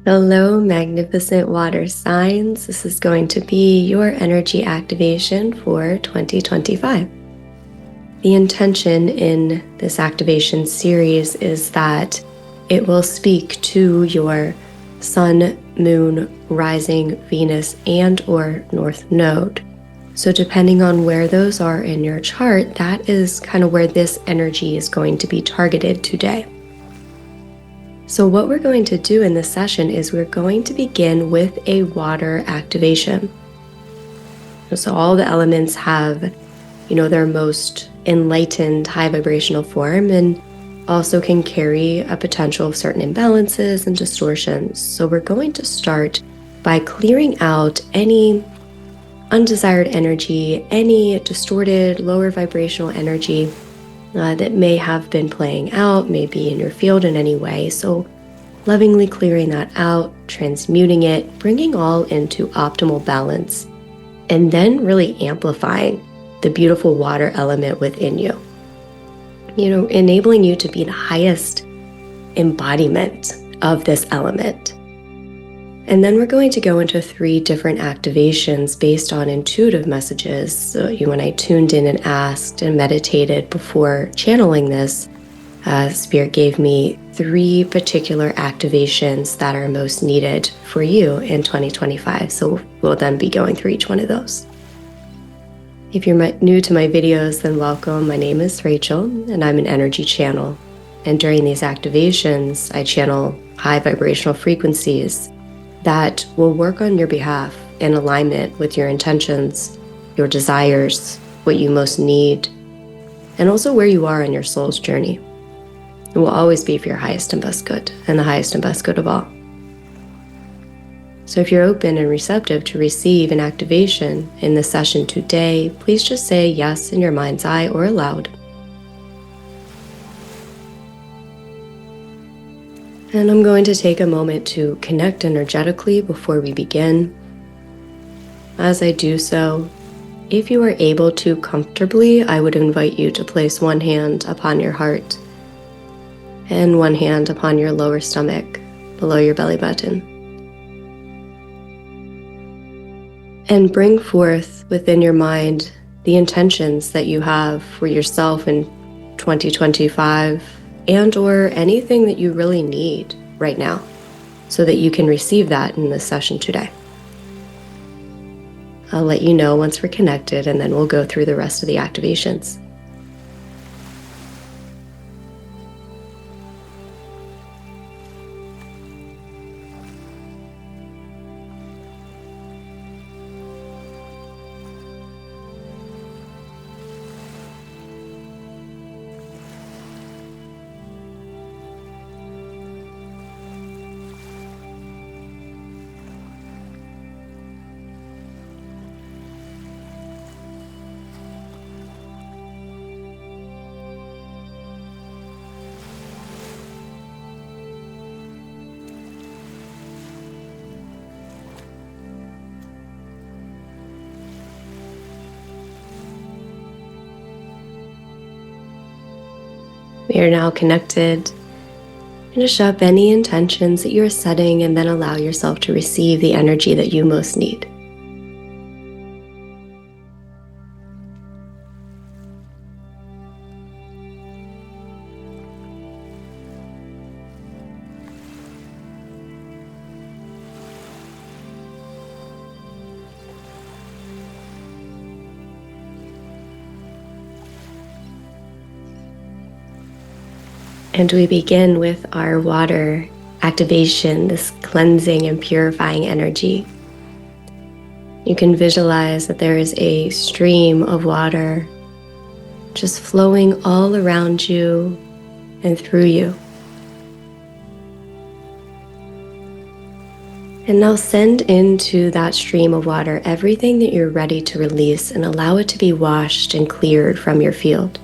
Hello, magnificent water signs. This is going to be your energy activation for 2025. The intention in this activation series is that it will speak to your sun, moon, rising, Venus, and or north node. So depending on where those are in your chart, that is kind of where this energy is going to be targeted today. So what we're going to do in this session is we're going to begin with a water activation. So all the elements have, their most enlightened high vibrational form and also can carry a potential of certain imbalances and distortions. So we're going to start by clearing out any undesired energy, any distorted lower vibrational energy that may have been playing out, maybe in your field in any way. So lovingly clearing that out, transmuting it, bringing all into optimal balance, and then really amplifying the beautiful water element within you. Enabling you to be the highest embodiment of this element. And then we're going to go into 3 different activations based on intuitive messages. So when I tuned in and asked and meditated before channeling this, Spirit gave me 3 particular activations that are most needed for you in 2025. So we'll then be going through each one of those. If you're new to my videos, then welcome. My name is Rachel, and I'm an energy channel. And during these activations, I channel high vibrational frequencies that will work on your behalf in alignment with your intentions, your desires, what you most need, and also where you are in your soul's journey. It will always be for your highest and best good, and the highest and best good of all. So if you're open and receptive to receive an activation in this session today, please just say yes in your mind's eye or aloud. And I'm going to take a moment to connect energetically before we begin. As I do so, if you are able to comfortably, I would invite you to place one hand upon your heart and one hand upon your lower stomach, below your belly button. And bring forth within your mind the intentions that you have for yourself in 2025 and or anything that you really need right now so that you can receive that in this session today. I'll let you know once we're connected, and then we'll go through the rest of the activations. We are now connected. Finish up any intentions that you are setting and then allow yourself to receive the energy that you most need. And we begin with our water activation, this cleansing and purifying energy. You can visualize that there is a stream of water just flowing all around you and through you. And now send into that stream of water everything that you're ready to release and allow it to be washed and cleared from your field.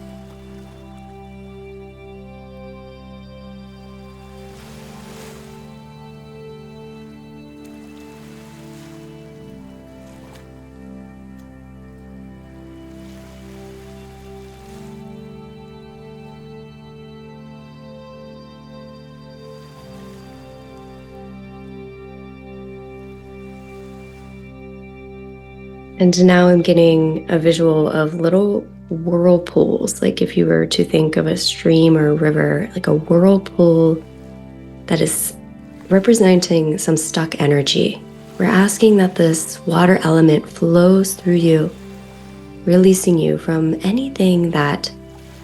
And now I'm getting a visual of little whirlpools, like if you were to think of a stream or a river, like a whirlpool that is representing some stuck energy. We're asking that this water element flows through you, releasing you from anything that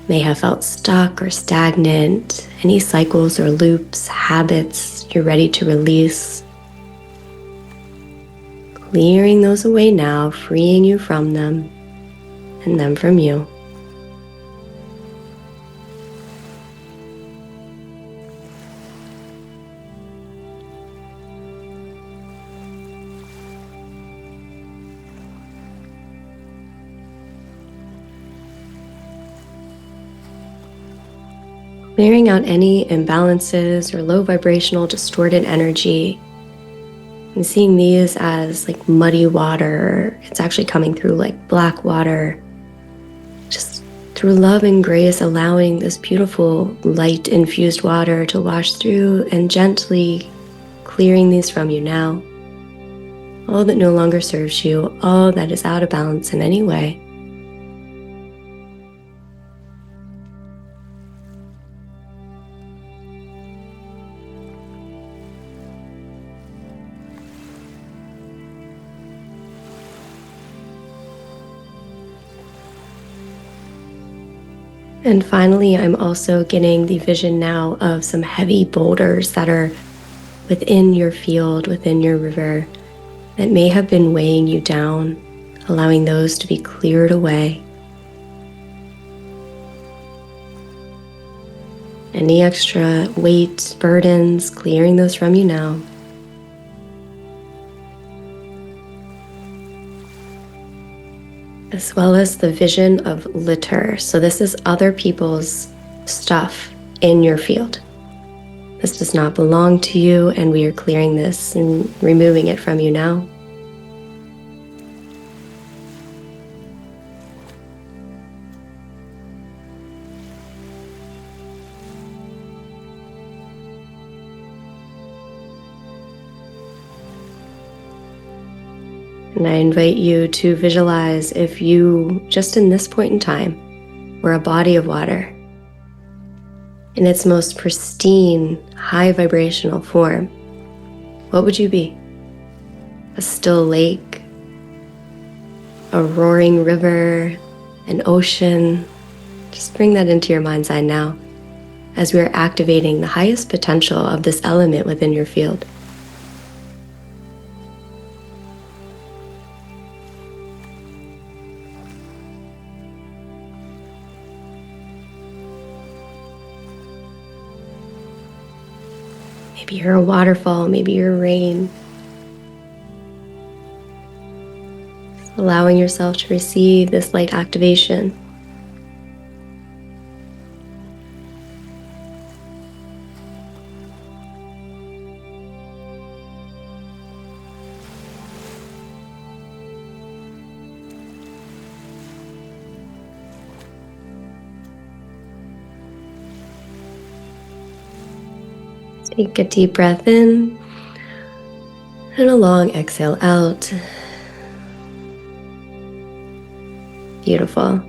may have felt stuck or stagnant, any cycles or loops, habits you're ready to release. Clearing those away now, freeing you from them and them from you. Clearing out any imbalances or low vibrational distorted energy and seeing these as like muddy water. It's actually coming through like black water. Just through love and grace, allowing this beautiful light infused water to wash through and gently clearing these from you now. All that no longer serves you, all that is out of balance in any way. And finally, I'm also getting the vision now of some heavy boulders that are within your field, within your river, that may have been weighing you down, allowing those to be cleared away. Any extra weight, burdens, clearing those from you now. As well as the vision of litter. So this is other people's stuff in your field. This does not belong to you, and we are clearing this and removing it from you now. And I invite you to visualize if you, just in this point in time, were a body of water in its most pristine, high vibrational form. What would you be? A still lake, a roaring river, an ocean? Just bring that into your mind's eye now as we are activating the highest potential of this element within your field. Maybe you're a waterfall, maybe you're rain. Just allowing yourself to receive this light activation. Take a deep breath in and a long exhale out. Beautiful.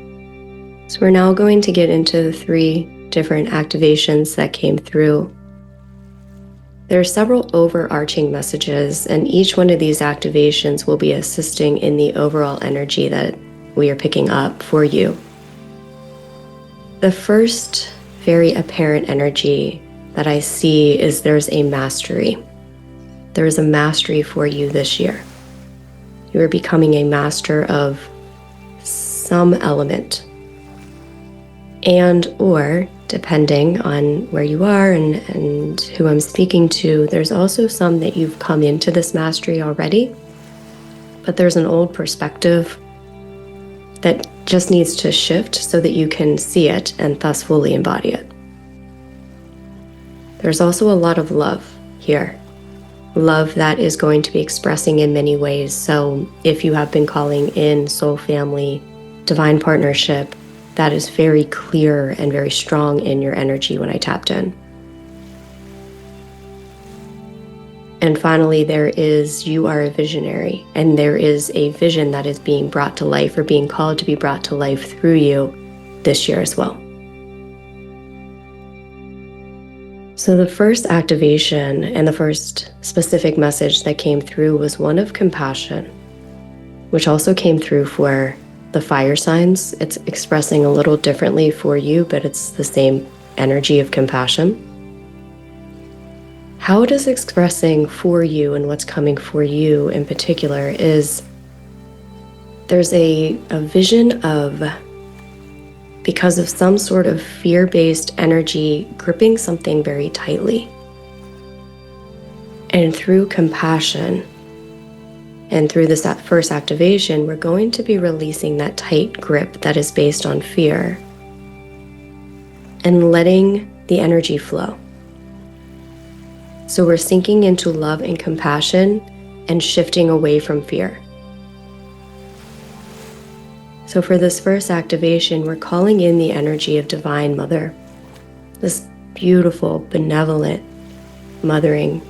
So we're now going to get into the 3 different activations that came through. There are several overarching messages, and each one of these activations will be assisting in the overall energy that we are picking up for you. The first very apparent energy that I see is there's a mastery. There is a mastery for you this year. You are becoming a master of some element. And or, depending on where you are and who I'm speaking to, there's also some that you've come into this mastery already, but there's an old perspective that just needs to shift so that you can see it and thus fully embody it. There's also a lot of love here. Love that is going to be expressing in many ways. So if you have been calling in soul family, divine partnership, that is very clear and very strong in your energy when I tapped in. And finally, there is you are a visionary, and there is a vision that is being brought to life or being called to be brought to life through you this year as well. So the first activation and the first specific message that came through was one of compassion, which also came through for the fire signs. It's expressing a little differently for you, but it's the same energy of compassion. How it is expressing for you and what's coming for you in particular is there's a vision of, because of some sort of fear-based energy gripping something very tightly. And through compassion and through this first activation, we're going to be releasing that tight grip that is based on fear and letting the energy flow. So we're sinking into love and compassion and shifting away from fear. So for this first activation, we're calling in the energy of Divine Mother, this beautiful, benevolent, mothering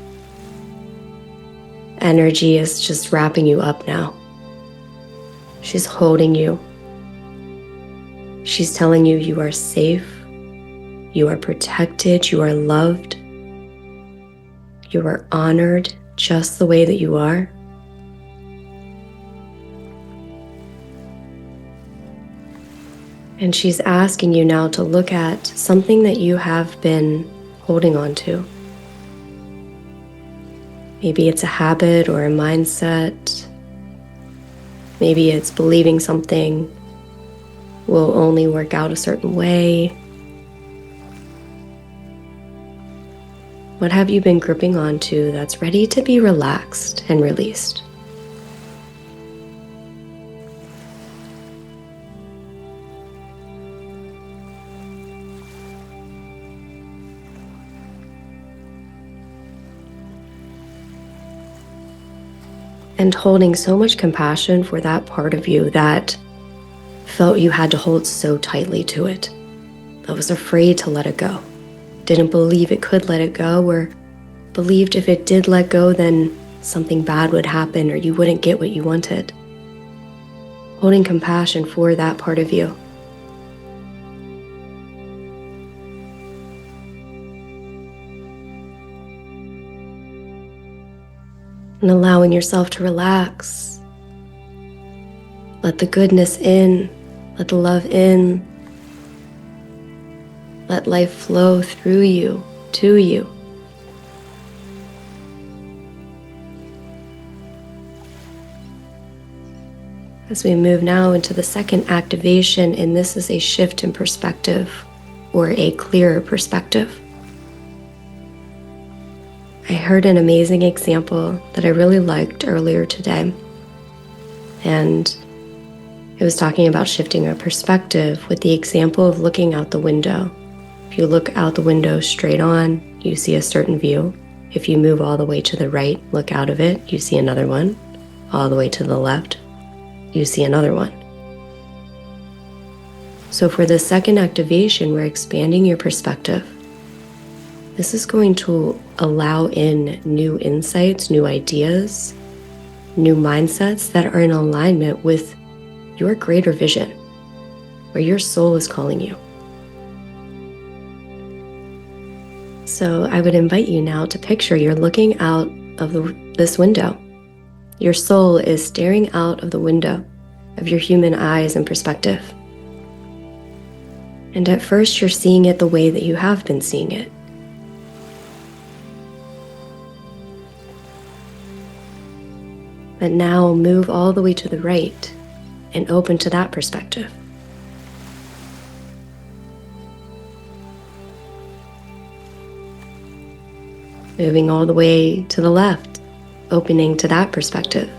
energy is just wrapping you up now. She's holding you. She's telling you you are safe, you are protected, you are loved, you are honored just the way that you are. And she's asking you now to look at something that you have been holding on to. Maybe it's a habit or a mindset. Maybe it's believing something will only work out a certain way. What have you been gripping onto that's ready to be relaxed and released? And holding so much compassion for that part of you that felt you had to hold so tightly to it, that was afraid to let it go, didn't believe it could let it go, or believed if it did let go, then something bad would happen or you wouldn't get what you wanted. Holding compassion for that part of you. And allowing yourself to relax. Let the goodness in, let the love in. Let life flow through you, to you. As we move now into the second activation, and this is a shift in perspective or a clearer perspective. I heard an amazing example that I really liked earlier today, and it was talking about shifting our perspective with the example of looking out the window. If you look out the window straight on, you see a certain view. If you move all the way to the right, look out of it, you see another one. All the way to the left, you see another one. So for the second activation, we're expanding your perspective. This is going to allow in new insights, new ideas, new mindsets that are in alignment with your greater vision, where your soul is calling you. So I would invite you now to picture you're looking out of this window. Your soul is staring out of the window of your human eyes and perspective. And at first you're seeing it the way that you have been seeing it. But now move all the way to the right and open to that perspective. Moving all the way to the left, opening to that perspective.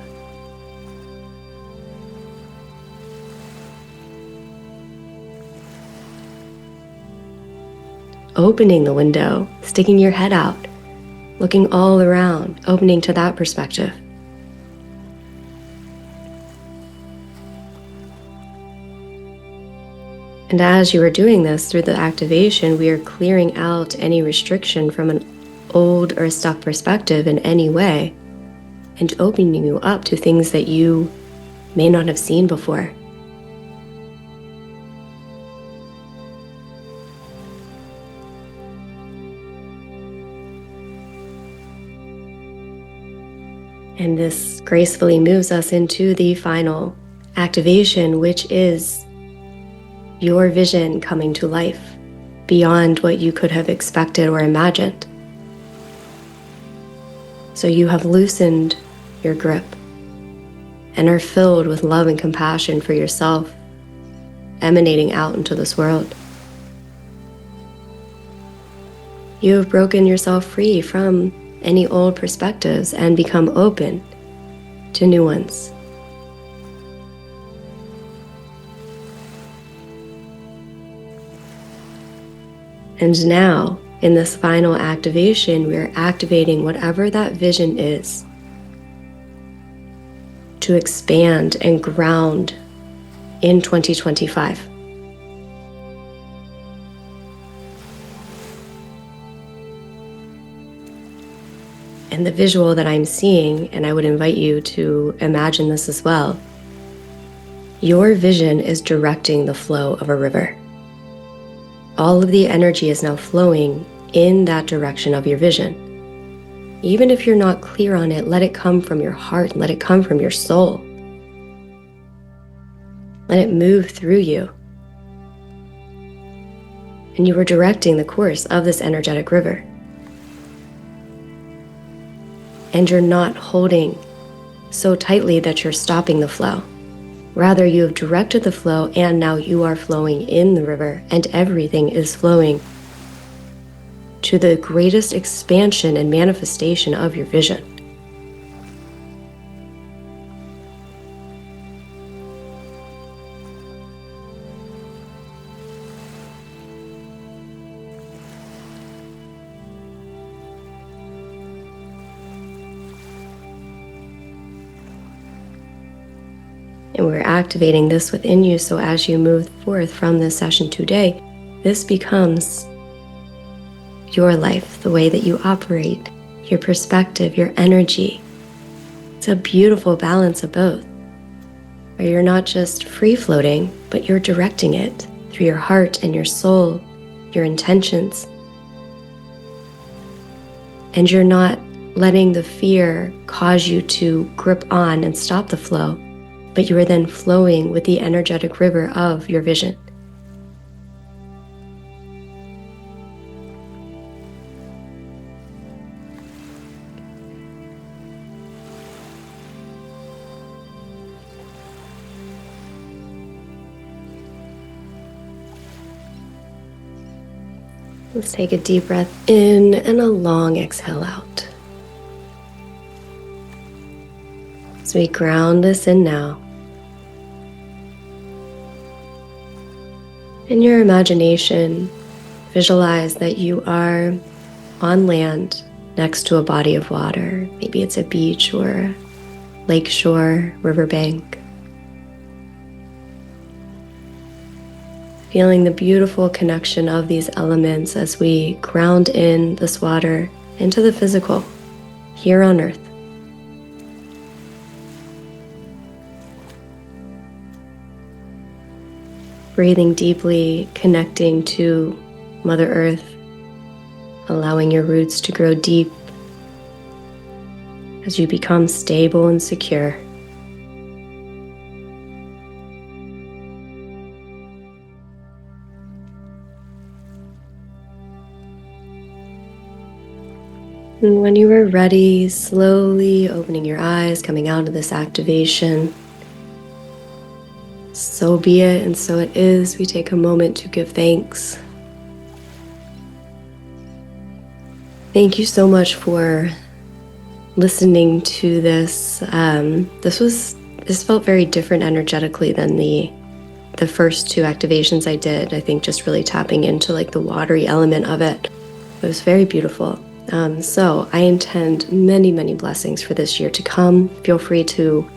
Opening the window, sticking your head out, looking all around, opening to that perspective. And as you are doing this through the activation, we are clearing out any restriction from old or stuck perspective in any way and opening you up to things that you may not have seen before. And this gracefully moves us into the final activation, which is your vision coming to life beyond what you could have expected or imagined. So you have loosened your grip and are filled with love and compassion for yourself, emanating out into this world. You have broken yourself free from any old perspectives and become open to new ones. And now, in this final activation, we are activating whatever that vision is to expand and ground in 2025. And the visual that I'm seeing, and I would invite you to imagine this as well, your vision is directing the flow of a river. All of the energy is now flowing in that direction of your vision. Even if you're not clear on it, let it come from your heart, let it come from your soul. Let it move through you. And you are directing the course of this energetic river. And you're not holding so tightly that you're stopping the flow. Rather, you have directed the flow, and now you are flowing in the river, and everything is flowing to the greatest expansion and manifestation of your vision. And we're activating this within you, so as you move forth from this session today, this becomes your life, the way that you operate, your perspective, your energy. It's a beautiful balance of both, where you're not just free-floating, but you're directing it through your heart and your soul, your intentions. And you're not letting the fear cause you to grip on and stop the flow, but you are then flowing with the energetic river of your vision. Let's take a deep breath in and a long exhale out. As we ground this in now, in your imagination, visualize that you are on land next to a body of water. Maybe it's a beach or a lake shore, riverbank. Feeling the beautiful connection of these elements as we ground in this water into the physical here on Earth. Breathing deeply, connecting to Mother Earth, allowing your roots to grow deep as you become stable and secure. And when you are ready, slowly opening your eyes, coming out of this activation. So be it, and so it is. We take a moment to give thanks. Thank you so much for listening to this. This felt very different energetically than the first two activations I did. I think just really tapping into like the watery element of it. It was very beautiful. So I intend many, many blessings for this year to come. Feel free to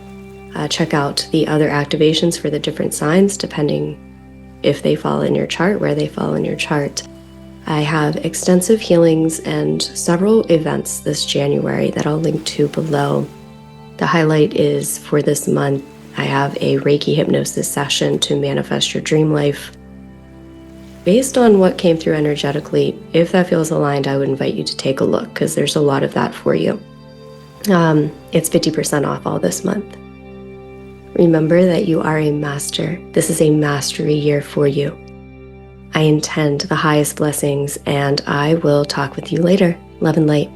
check out the other activations for the different signs, depending if they fall in your chart, where they fall in your chart. I have extensive healings and several events this January that I'll link to below. The highlight is for this month, I have a Reiki hypnosis session to manifest your dream life. Based on what came through energetically, if that feels aligned, I would invite you to take a look because there's a lot of that for you. It's 50% off all this month. Remember that you are a master. This is a mastery year for you. I intend the highest blessings, and I will talk with you later. Love and light.